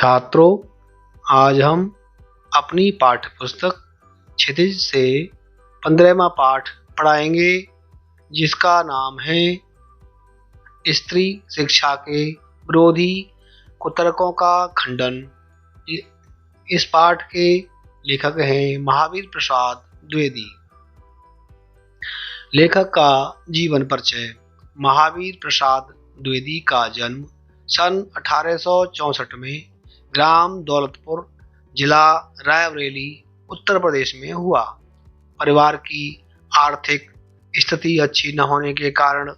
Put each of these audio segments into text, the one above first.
छात्रों, आज हम अपनी पाठ्य पुस्तक क्षितिज से 15वां पाठ पढ़ाएंगे, जिसका नाम है स्त्री शिक्षा के विरोधी कुतर्कों का खंडन। इस पाठ के लेखक हैं महावीर प्रसाद द्विवेदी। लेखक का जीवन परिचय। महावीर प्रसाद द्विवेदी का जन्म सन 1864 में ग्राम दौलतपुर, जिला रायबरेली, उत्तर प्रदेश में हुआ। परिवार की आर्थिक स्थिति अच्छी न होने के कारण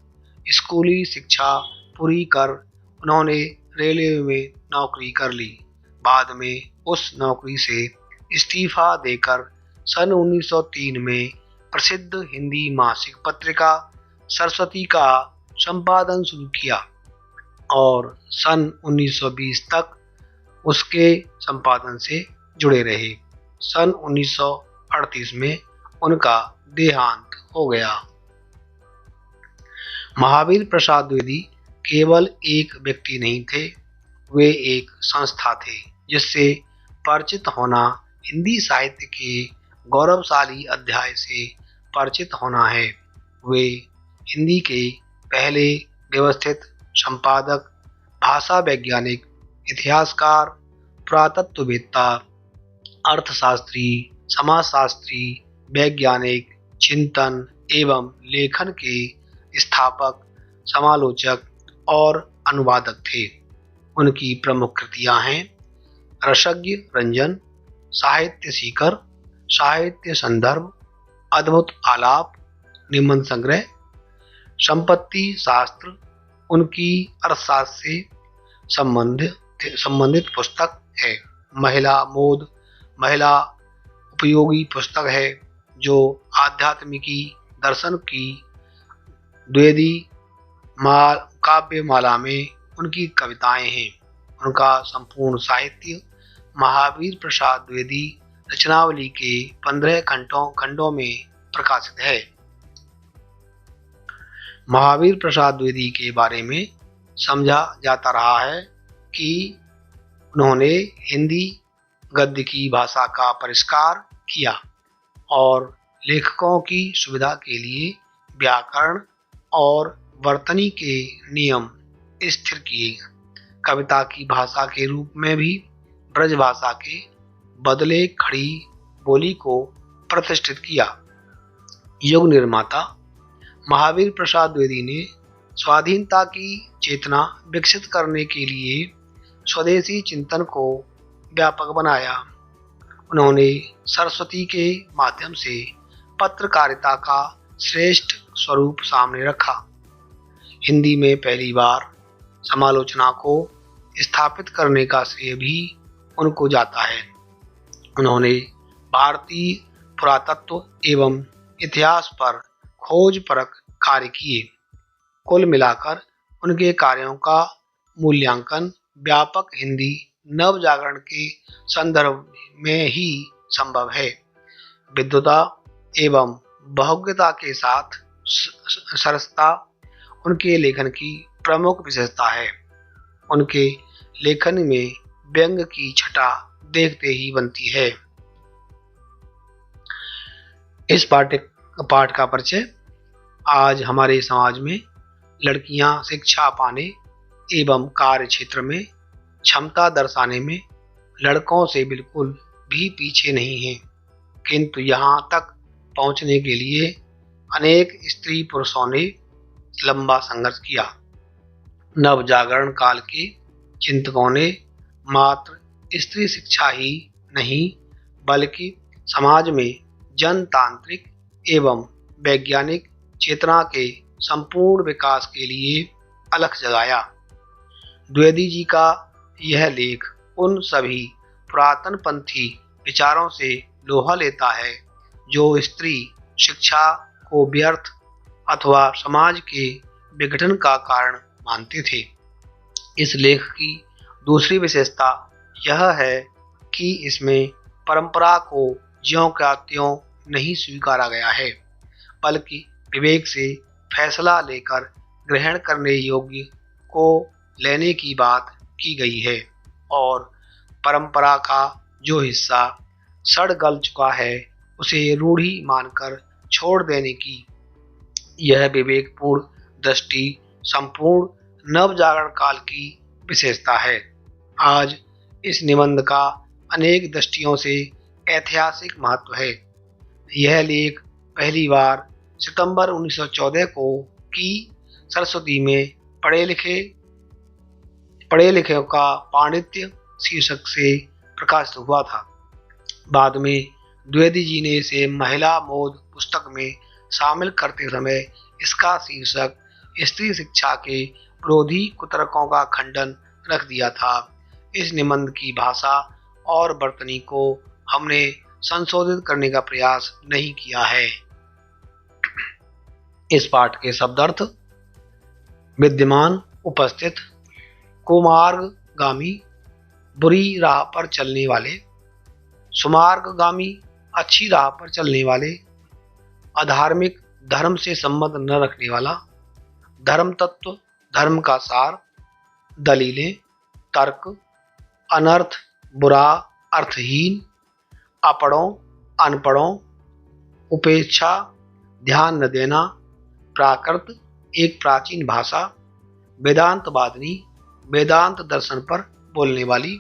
स्कूली शिक्षा पूरी कर उन्होंने रेलवे में नौकरी कर ली। बाद में उस नौकरी से इस्तीफा देकर सन 1903 में प्रसिद्ध हिंदी मासिक पत्रिका सरस्वती का संपादन शुरू किया और सन 1920 तक उसके संपादन से जुड़े रहे। सन 1938 में उनका देहांत हो गया। महावीर प्रसाद द्विवेदी केवल एक व्यक्ति नहीं थे, वे एक संस्था थे जिससे परिचित होना हिंदी साहित्य के गौरवशाली अध्याय से परिचित होना है। वे हिंदी के पहले व्यवस्थित संपादक, भाषा वैज्ञानिक, इतिहासकार, पुरातत्ववेत्ता, अर्थशास्त्री, समाजशास्त्री, वैज्ञानिक, चिंतन एवं लेखन के स्थापक, समालोचक और अनुवादक थे। उनकी प्रमुख कृतियां हैं रसज्ञ रंजन, साहित्य सीकर, साहित्य संदर्भ, अद्भुत आलाप, निबंध संग्रह, संपत्ति शास्त्र। उनकी अर्थशास्त्र से संबंधित पुस्तक है महिला मोद, महिला उपयोगी पुस्तक है जो आध्यात्मिकी दर्शन की द्विवेदी काव्यमाला में उनकी कविताएं हैं। उनका संपूर्ण साहित्य महावीर प्रसाद द्विवेदी रचनावली के 15 खंडों में प्रकाशित है। महावीर प्रसाद द्विवेदी के बारे में समझा जाता रहा है कि उन्होंने हिंदी गद्य की भाषा का परिष्कार किया और लेखकों की सुविधा के लिए व्याकरण और वर्तनी के नियम स्थिर किए। कविता की भाषा के रूप में भी ब्रज भाषा के बदले खड़ी बोली को प्रतिष्ठित किया। युग निर्माता महावीर प्रसाद द्विवेदी ने स्वाधीनता की चेतना विकसित करने के लिए स्वदेशी चिंतन को व्यापक बनाया। उन्होंने सरस्वती के माध्यम से पत्रकारिता का श्रेष्ठ स्वरूप सामने रखा। हिंदी में पहली बार समालोचना को स्थापित करने का श्रेय भी उनको जाता है। उन्होंने भारतीय पुरातत्व एवं इतिहास पर खोज परख कार्य किए। कुल मिलाकर उनके कार्यों का मूल्यांकन व्यापक हिंदी नवजागरण के संदर्भ में ही संभव है। विद्वता एवं बहुज्ञता के साथ सरसता उनके लेखन की प्रमुख विशेषता है। उनके लेखन में व्यंग की छटा देखते ही बनती है। इस पाठ का परिचय। आज हमारे समाज में लड़कियां शिक्षा पाने एवं कार्य क्षेत्र में क्षमता दर्शाने में लड़कों से बिल्कुल भी पीछे नहीं हैं, किंतु यहाँ तक पहुँचने के लिए अनेक स्त्री पुरुषों ने लंबा संघर्ष किया। नवजागरण काल के चिंतकों ने मात्र स्त्री शिक्षा ही नहीं बल्कि समाज में जनतांत्रिक एवं वैज्ञानिक चेतना के संपूर्ण विकास के लिए अलख जगाया। द्विवेदी जी का यह लेख उन सभी पुरातनपंथी विचारों से लोहा लेता है जो स्त्री शिक्षा को व्यर्थ अथवा समाज के विघटन का कारण मानते थे। इस लेख की दूसरी विशेषता यह है कि इसमें परंपरा को ज्यों का त्यों नहीं स्वीकारा गया है, बल्कि विवेक से फैसला लेकर ग्रहण करने योग्य को लेने की बात की गई है और परंपरा का जो हिस्सा सड़ गल चुका है उसे रूढ़ी मानकर छोड़ देने की यह विवेकपूर्ण दृष्टि संपूर्ण नवजागरण काल की विशेषता है। आज इस निबंध का अनेक दृष्टियों से ऐतिहासिक महत्व है। यह लेख पहली बार सितंबर 1914 को की सरस्वती में पढ़े लिखे का पांडित्य शीर्षक से प्रकाशित हुआ था। बाद में द्विवेदी जी ने इसे महिला मोद पुस्तक में शामिल करते समय इसका शीर्षक स्त्री शिक्षा के विरोधी कुतर्कों का खंडन रख दिया था। इस निबंध की भाषा और वर्तनी को हमने संशोधित करने का प्रयास नहीं किया है। इस पाठ के शब्दार्थ: विद्यमान, उपस्थित, कुमार्गगामी, बुरी राह पर चलने वाले, सुमार्गगामी, अच्छी राह पर चलने वाले, अधार्मिक, धर्म से संबंध न रखने वाला, धर्म तत्व, धर्म का सार, दलीलें, तर्क, अनर्थ, बुरा, अर्थहीन, अपढ़ों, अनपढ़ों, उपेक्षा, ध्यान न देना, प्राकृत, एक प्राचीन भाषा, वेदांतवादिनी, वेदांत दर्शन पर बोलने वाली,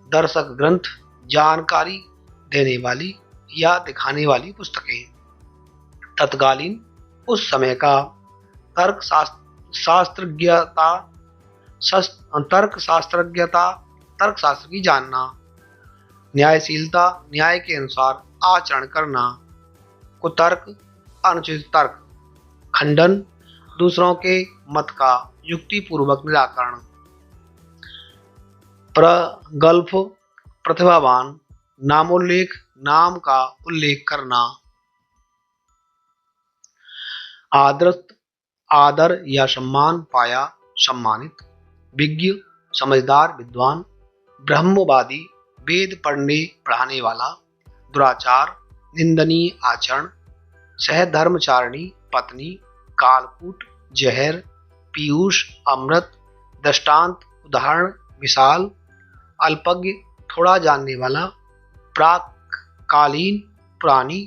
दर्शक ग्रंथ, जानकारी देने वाली या दिखाने वाली पुस्तकें, तत्कालीन उस समय का तर्क शास्त्र की जानना, न्यायशीलता, न्याय के अनुसार आचरण करना, कुतर्क, अनुचित तर्क, खंडन, दूसरों के मत का युक्तिपूर्वक निराकरण, प्रगल्भ, प्रतिभावान, नामोल्लेख, नाम का उल्लेख करना, आदर या सम्मान पाया, सम्मानित, विज्ञ, समझदार, विद्वान, ब्रह्मवादी, वेद पढ़ने पढ़ाने वाला, दुराचार, निंदनीय आचरण, सहधर्मचारिणी, पत्नी, कालकूट, जहर, पीयूष, अमृत, दृष्टांत, उदाहरण, मिसाल, अल्पज्ञ, थोड़ा जानने वाला, प्राककालीन, पुरानी,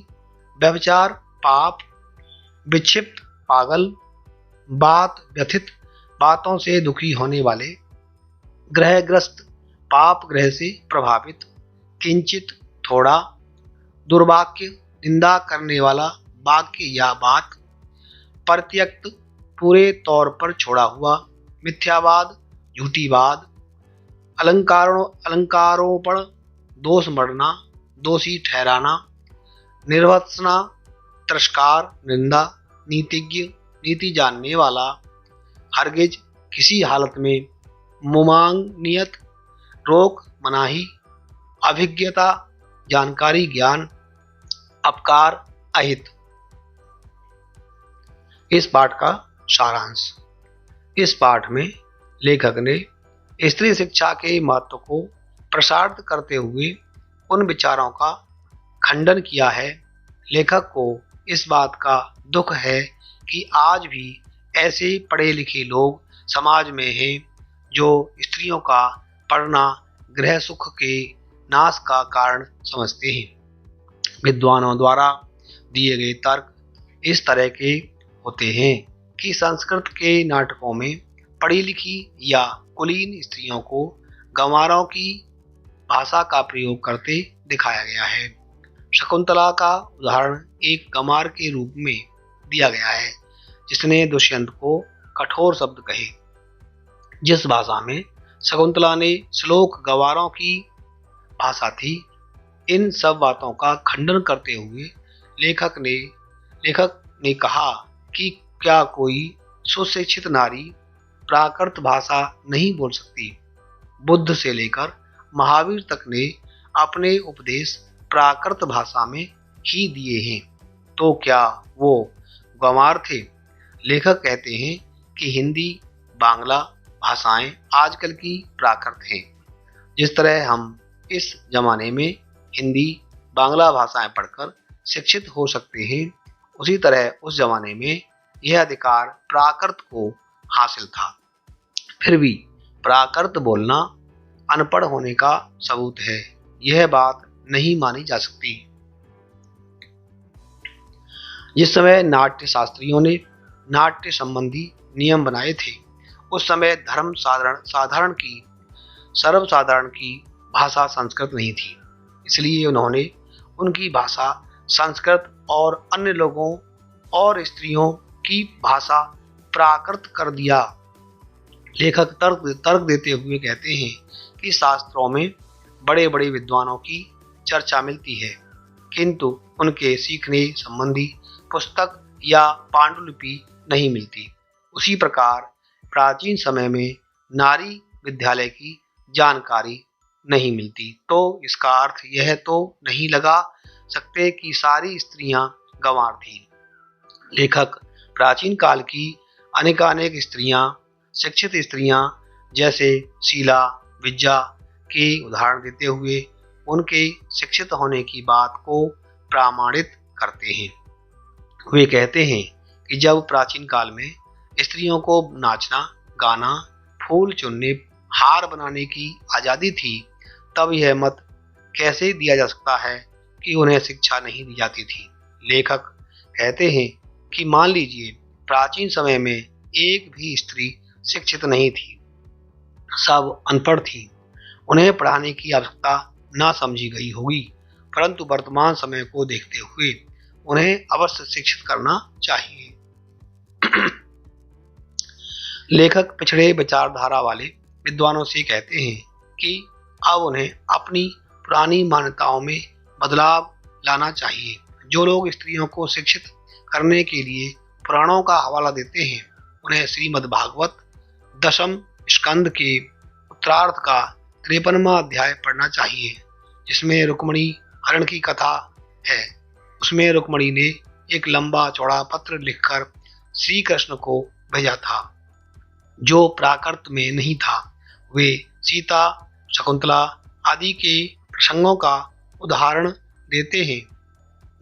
व्यभिचार, पाप, विक्षिप्त, पागल, बात व्यथित, बातों से दुखी होने वाले, ग्रहग्रस्त, पाप ग्रह से प्रभावित, किंचित, थोड़ा, दुर्वाक्य, निंदा करने वाला वाक्य या बात, परित्यक्त, पूरे तौर पर छोड़ा हुआ, मिथ्यावाद, झूठी बात, अलंकारोपण, दोष मढ़ना, दोषी ठहराना, निर्वत्सना, तिरस्कार, निंदा, नीतिज्ञ, नीति जानने वाला, हरगिज, किसी हालत में, मुमांगनियत, रोक, मनाही, अभिज्ञता, जानकारी, ज्ञान, अपकार, अहित। इस पाठ का सारांश: इस पाठ में लेखक ने स्त्री शिक्षा के महत्व को प्रसारित करते हुए उन विचारों का खंडन किया है। लेखक को इस बात का दुख है कि आज भी ऐसे पढ़े लिखे लोग समाज में हैं जो स्त्रियों का पढ़ना गृह सुख के नाश का कारण समझते हैं। विद्वानों द्वारा दिए गए तर्क इस तरह के होते हैं कि संस्कृत के नाटकों में पढ़ी लिखी या कुलीन स्त्रियों को गंवारों की भाषा का प्रयोग करते दिखाया गया है। शकुंतला का उदाहरण एक गंवार के रूप में दिया गया है जिसने दुष्यंत को कठोर शब्द कहे। जिस भाषा में शकुंतला ने श्लोक गंवारों की भाषा थी। इन सब बातों का खंडन करते हुए लेखक ने कहा कि क्या कोई सुशिक्षित नारी प्राकृत भाषा नहीं बोल सकती। बुद्ध से लेकर महावीर तक ने अपने उपदेश प्राकृत भाषा में ही दिए हैं, तो क्या वो गंवार थे? लेखक कहते हैं कि हिंदी, बांग्ला भाषाएं आजकल की प्राकृत हैं। जिस तरह हम इस जमाने में हिंदी, बांग्ला भाषाएं पढ़कर शिक्षित हो सकते हैं, उसी तरह उस जमाने में यह अधिकार प्राकृत को हासिल था। फिर भी प्राकृत बोलना अनपढ़ होने का सबूत है। यह बात नहीं मानी जा सकती। जिस समय नाट्य शास्त्रियों ने नाट्य संबंधी नियम बनाए थे, उस समय धर्म सर्वसाधारण की भाषा संस्कृत नहीं थी। इसलिए उन्होंने उनकी भाषा संस्कृत और अन्य लोगों और स्त्रियों की भाषा प्राकृत कर दिया। लेखक तर्क देते हुए कहते हैं कि शास्त्रों में बड़े बड़े विद्वानों की चर्चा मिलती है, किंतु उनके सीखने संबंधी पुस्तक या पांडुलिपि नहीं मिलती। उसी प्रकार प्राचीन समय में नारी विद्यालय की जानकारी नहीं मिलती। तो इसका अर्थ यह तो नहीं लगा सकते कि सारी स्त्रियां गंवार थीं। लेखक प्राचीन काल की अनेकानेक स्त्रियां, शिक्षित स्त्रियां जैसे शीला, विद्या के उदाहरण देते हुए उनके शिक्षित होने की बात को प्रमाणित करते हैं। वे कहते हैं कि जब प्राचीन काल में स्त्रियों को नाचना, गाना, फूल चुनने, हार बनाने की आज़ादी थी, तब यह मत कैसे दिया जा सकता है कि उन्हें शिक्षा नहीं दी जाती थी। लेखक कहते हैं कि मान लीजिए प्राचीन समय में एक भी स्त्री शिक्षित नहीं थी, सब अनपढ़ थी, उन्हें पढ़ाने की आवश्यकता ना समझी गई होगी, परंतु वर्तमान समय को देखते हुए उन्हें अवश्य शिक्षित करना चाहिए। लेखक पिछड़े विचारधारा वाले विद्वानों से कहते हैं कि अब उन्हें अपनी पुरानी मान्यताओं में बदलाव लाना चाहिए। जो लोग स्त्रियों को शिक्षित करने के लिए पुराणों का हवाला देते हैं, उन्हें श्रीमद् भागवत दशम स्कंद के उत्तरार्ध का 53वां अध्याय पढ़ना चाहिए, जिसमें रुक्मिणी हरण की कथा है। उसमें रुक्मिणी ने एक लंबा चौड़ा पत्र लिखकर श्री कृष्ण को भेजा था, जो प्राकृत में नहीं था। वे सीता, शकुंतला आदि के प्रसंगों का उदाहरण देते हैं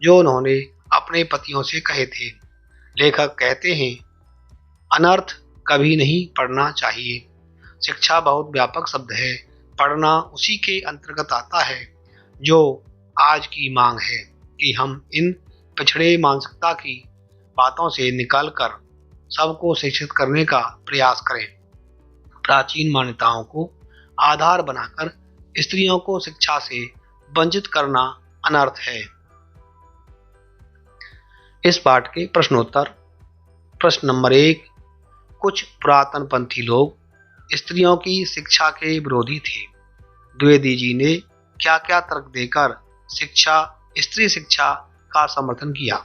जो उन्होंने अपने पतियों से कहे थे। लेखक कहते हैं, अनर्थ कभी नहीं पढ़ना चाहिए। शिक्षा बहुत व्यापक शब्द है। पढ़ना उसी के अंतर्गत आता है जो आज की मांग है कि हम इन पिछड़े मानसिकता की बातों से निकलकर सबको शिक्षित करने का प्रयास करें। प्राचीन मान्यताओं को आधार बनाकर स्त्रियों को शिक्षा से वंचित करना अनर्थ है। इस पाठ के प्रश्नोत्तर। प्रश्न नंबर 1, कुछ पुरातन पंथी लोग स्त्रियों की शिक्षा के विरोधी थे। द्विवेदी जी ने क्या क्या तर्क देकर स्त्री शिक्षा का समर्थन किया?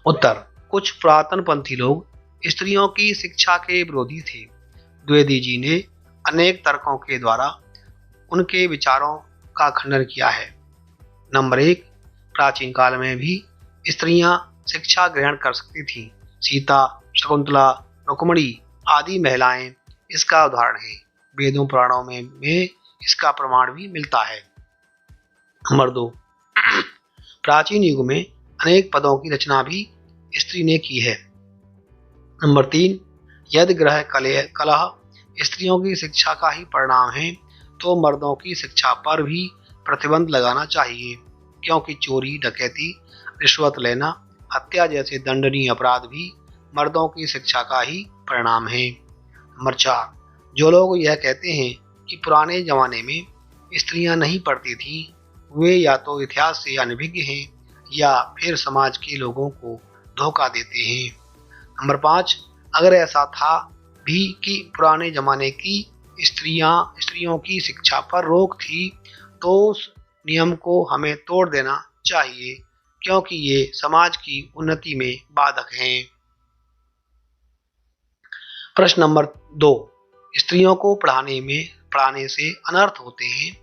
उत्तर, कुछ पुरातन पंथी लोग स्त्रियों की शिक्षा के विरोधी थे। द्विवेदी जी ने अनेक तर्कों के द्वारा उनके विचारों का खंडन किया है। नंबर 1, प्राचीन काल में भी स्त्रियां शिक्षा ग्रहण कर सकती थीं। सीता, शकुंतला, रुक्मिणी आदि महिलाएं इसका उदाहरण है। वेदों पुराणों में इसका प्रमाण भी मिलता है। नंबर 2, प्राचीन युग में अनेक पदों की रचना भी स्त्री ने की है। नंबर 3, यदि गृह कलह स्त्रियों की शिक्षा का ही परिणाम है, तो मर्दों की शिक्षा पर भी प्रतिबंध लगाना चाहिए, क्योंकि चोरी, डकैती, रिश्वत लेना, हत्या जैसे दंडनीय अपराध भी मर्दों की शिक्षा का ही परिणाम है। नंबर 4, जो लोग यह कहते हैं कि पुराने जमाने में स्त्रियां नहीं पढ़ती थीं, वे या तो इतिहास से अनभिज्ञ हैं या फिर समाज के लोगों को धोखा देते हैं। नंबर 5, अगर ऐसा था भी कि पुराने जमाने की स्त्रियों की शिक्षा पर रोक थी, तो उस नियम को हमें तोड़ देना चाहिए, क्योंकि ये समाज की उन्नति में बाधक हैं। प्रश्न नंबर 2, स्त्रियों को पढ़ाने से अनर्थ होते हैं।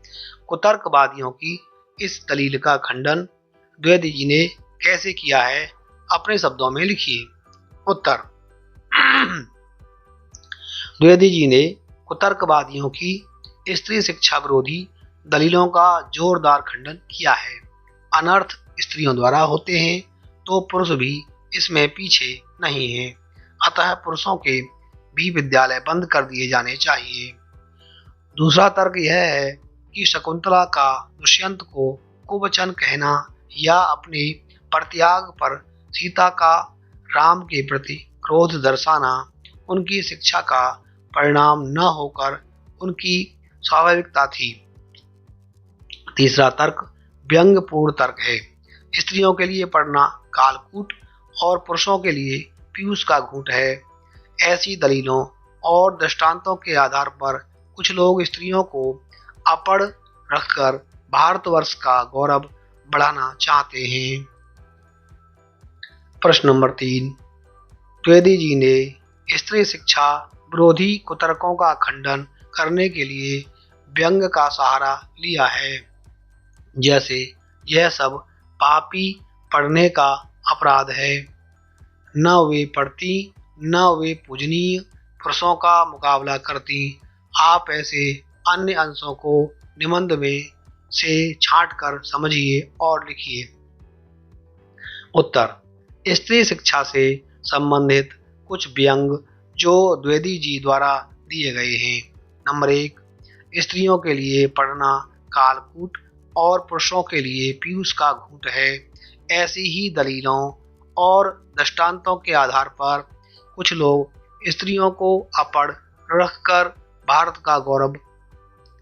कुतर्कवादियों की इस दलील का खंडन द्विवेदी जी ने कैसे किया है, अपने शब्दों में लिखिए। उत्तर, द्विवेदी जी ने कुतर्कवादियों की स्त्री शिक्षा विरोधी दलीलों का जोरदार खंडन किया है। अनर्थ स्त्रियों द्वारा होते हैं तो पुरुष भी इसमें पीछे नहीं हैं। अतः पुरुषों के भी विद्यालय बंद कर दिए जाने चाहिए। दूसरा तर्क यह है कि शकुंतला का दुष्यंत को कुवचन कहना या अपने परित्याग पर सीता का राम के प्रति क्रोध दर्शाना उनकी शिक्षा का परिणाम न होकर उनकी स्वाभाविकता थी। तीसरा तर्क व्यंग्यपूर्ण तर्क है। स्त्रियों के लिए पढ़ना कालकूट और पुरुषों के लिए पीयूष का घूंट है। ऐसी दलीलों और दृष्टांतों के आधार पर कुछ लोग स्त्रियों को अपढ़ रखकर भारतवर्ष का गौरव बढ़ाना चाहते हैं। प्रश्न नंबर 3, द्विवेदी जी ने स्त्री शिक्षा विरोधी कुतर्कों का खंडन करने के लिए व्यंग्य का सहारा लिया है, जैसे यह सब पापी पढ़ने का अपराध है, न वे पढ़ती न वे पूजनीय पुरुषों का मुकाबला करती। आप ऐसे अन्य अंशों को निबंध में से छांटकर समझिए और लिखिए। उत्तर, स्त्री शिक्षा से संबंधित कुछ व्यंग जो द्विवेदी जी द्वारा दिए गए हैं। नंबर 1, स्त्रियों के लिए पढ़ना कालकूट और पुरुषों के लिए पीयूष का घूंट है। ऐसी ही दलीलों और दृष्टांतों के आधार पर कुछ लोग स्त्रियों को अपढ़ रखकर भारत का गौरव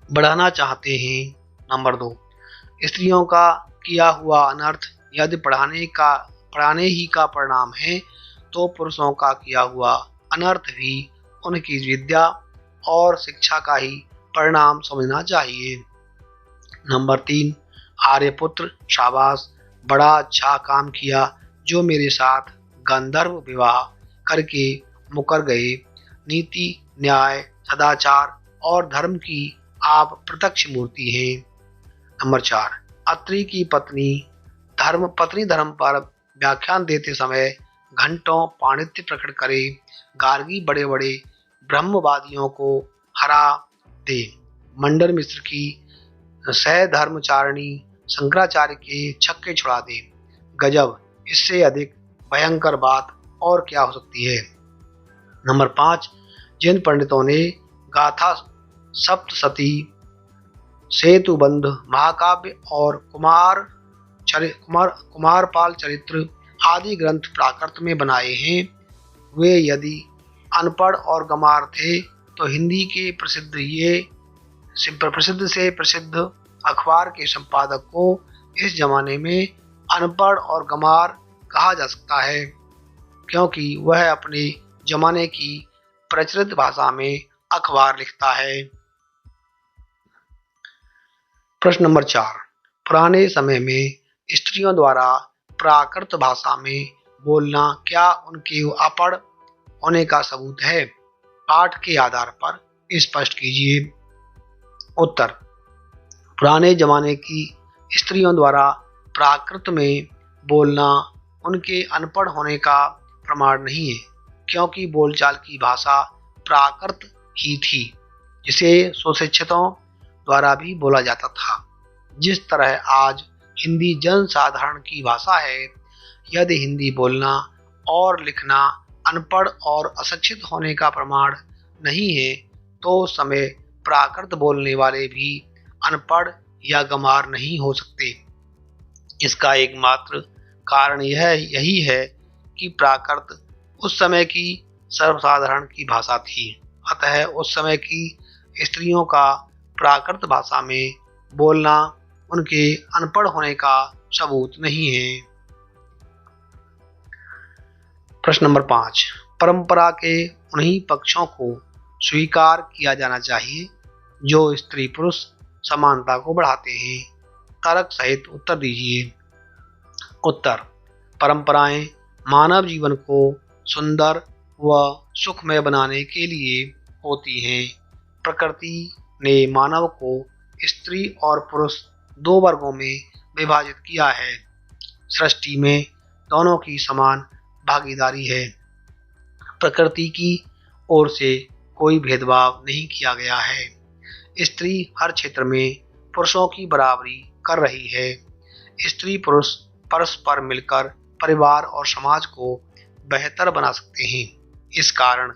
बढ़ाना चाहते हैं। नंबर 2, स्त्रियों का किया हुआ अनर्थ यदि पढ़ाने ही का परिणाम है तो पुरुषों का किया हुआ अनर्थ भी उनकी विद्या और शिक्षा का ही परिणाम समझना चाहिए। नंबर 3, आर्यपुत्र शाबाश, बड़ा अच्छा काम किया जो मेरे साथ गंधर्व विवाह करके मुकर गए। नीति, न्याय, सदाचार और धर्म की आप प्रत्यक्ष मूर्ति हैं। नंबर 4, अत्रि की पत्नी धर्म पर व्याख्यान देते समय घंटों पांडित्य प्रकट करे। गार्गी बड़े बड़े ब्रह्मवादियों को हरा दे। मंडन मिश्र की सहधर्मचारिणी शंकराचार्य के छक्के छुड़ा दे। गजब, इससे अधिक भयंकर बात और क्या हो सकती है। नंबर 5, जिन पंडितों ने गाथा सप्तशती, सेतुबंध, महाकाव्य और कुमारपाल चरित्र आदि ग्रंथ प्राकृत में बनाए हैं, वे यदि अनपढ़ और गंवार थे तो हिंदी के प्रसिद्ध से प्रसिद्ध अखबार के संपादक को इस जमाने में अनपढ़ और गंवार कहा जा सकता है, क्योंकि वह अपने जमाने की प्रचलित भाषा में अखबार लिखता है। प्रश्न नंबर 4, पुराने समय में स्त्रियों द्वारा प्राकृत भाषा में बोलना क्या उनके अपढ़ होने का सबूत है? पाठ के आधार पर स्पष्ट कीजिए। उत्तर, पुराने जमाने की स्त्रियों द्वारा प्राकृत में बोलना उनके अनपढ़ होने का प्रमाण नहीं है, क्योंकि बोलचाल की भाषा प्राकृत ही थी, जिसे सुशिक्षितों द्वारा भी बोला जाता था। जिस तरह आज हिंदी जन साधारण की भाषा है, यदि हिंदी बोलना और लिखना अनपढ़ और अशिक्षित होने का प्रमाण नहीं है, तो उस समय प्राकृत बोलने वाले भी अनपढ़ या गंवार नहीं हो सकते। इसका एकमात्र कारण यही है कि प्राकृत उस समय की सर्वसाधारण की भाषा थी। अतः उस समय की स्त्रियों का प्राकृत भाषा में बोलना उनके अनपढ़ होने का सबूत नहीं है। प्रश्न नंबर 5, परंपरा के उन्हीं पक्षों को स्वीकार किया जाना चाहिए जो स्त्री पुरुष समानता को बढ़ाते हैं। तर्क सहित उत्तर दीजिए। उत्तर, परंपराएं मानव जीवन को सुंदर व सुखमय बनाने के लिए होती हैं। प्रकृति ने मानव को स्त्री और पुरुष 2 वर्गों में विभाजित किया है। सृष्टि में दोनों की समान भागीदारी है। प्रकृति की ओर से कोई भेदभाव नहीं किया गया है। स्त्री हर क्षेत्र में पुरुषों की बराबरी कर रही है। स्त्री पुरुष परस्पर मिलकर परिवार और समाज को बेहतर बना सकते हैं। इस कारण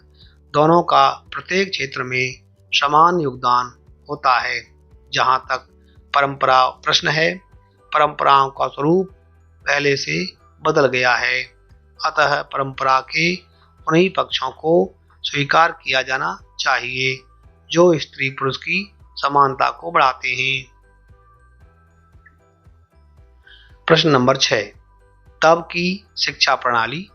दोनों का प्रत्येक क्षेत्र में समान योगदान होता है। जहाँ तक परंपरा प्रश्न है, परंपराओं का स्वरूप पहले से बदल गया है, अतः परंपरा के उन्हीं पक्षों को स्वीकार किया जाना चाहिए जो स्त्री पुरुष की समानता को बढ़ाते हैं। प्रश्न नंबर 6, तब की शिक्षा प्रणाली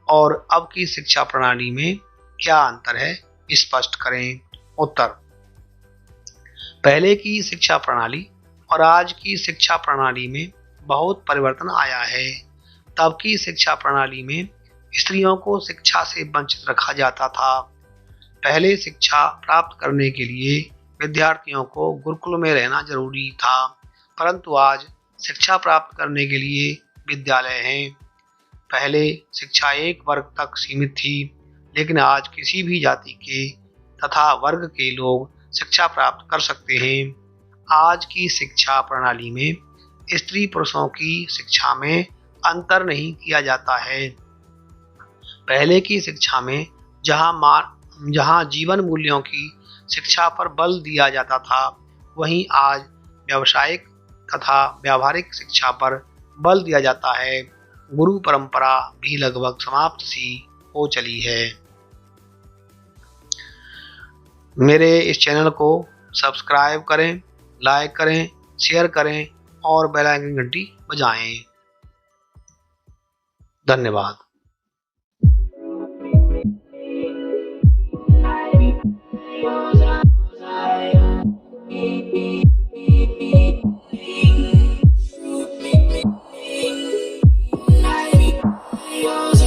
और अब की शिक्षा प्रणाली में क्या अंतर है, स्पष्ट करें। उत्तर, पहले की शिक्षा प्रणाली और आज की शिक्षा प्रणाली में बहुत परिवर्तन आया है। तब की शिक्षा प्रणाली में स्त्रियों को शिक्षा से वंचित रखा जाता था। पहले शिक्षा प्राप्त करने के लिए विद्यार्थियों को गुरुकुल में रहना जरूरी था, परंतु आज शिक्षा प्राप्त करने के लिए विद्यालय हैं। पहले शिक्षा एक वर्ग तक सीमित थी, लेकिन आज किसी भी जाति के तथा वर्ग के लोग शिक्षा प्राप्त कर सकते हैं। आज की शिक्षा प्रणाली में स्त्री पुरुषों की शिक्षा में अंतर नहीं किया जाता है। पहले की शिक्षा में जहाँ जीवन मूल्यों की शिक्षा पर बल दिया जाता था, वहीं आज व्यावसायिक तथा व्यावहारिक शिक्षा पर बल दिया जाता है। गुरु परंपरा भी लगभग समाप्त सी हो चली है। मेरे इस चैनल को सब्सक्राइब करें, लाइक करें, शेयर करें और बेल आइकन घंटी बजाएं। धन्यवाद। Yours,